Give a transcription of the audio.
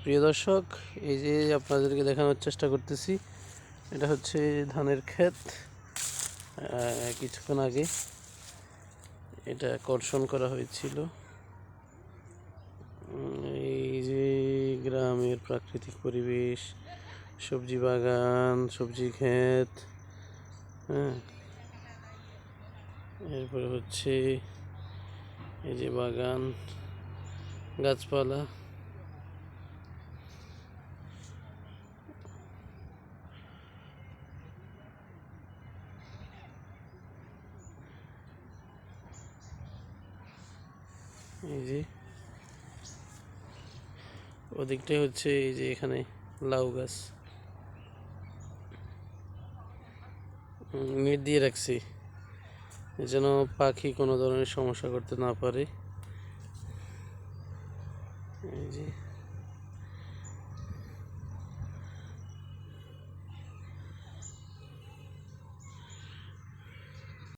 প্রিয় দর্শক, এই যে আপনাদেরকে দেখানোর চেষ্টা করতেছি, এটা হচ্ছে ধানের ক্ষেত। কিছুক্ষণ আগে এটা কর্ষণ করা হয়েছিল। এই যে গ্রামের প্রাকৃতিক পরিবেশ, সবজি বাগান, সবজি ক্ষেত, হ্যাঁ, এরপরে হচ্ছে এই যে বাগান, গাছপালা। এই যে ওদিকটাই হচ্ছে এই যে এখানে লাউ গাছ নেট দিয়ে রাখছি যেন পাখি কোনো ধরনের সমস্যা করতে না পারে। এই যে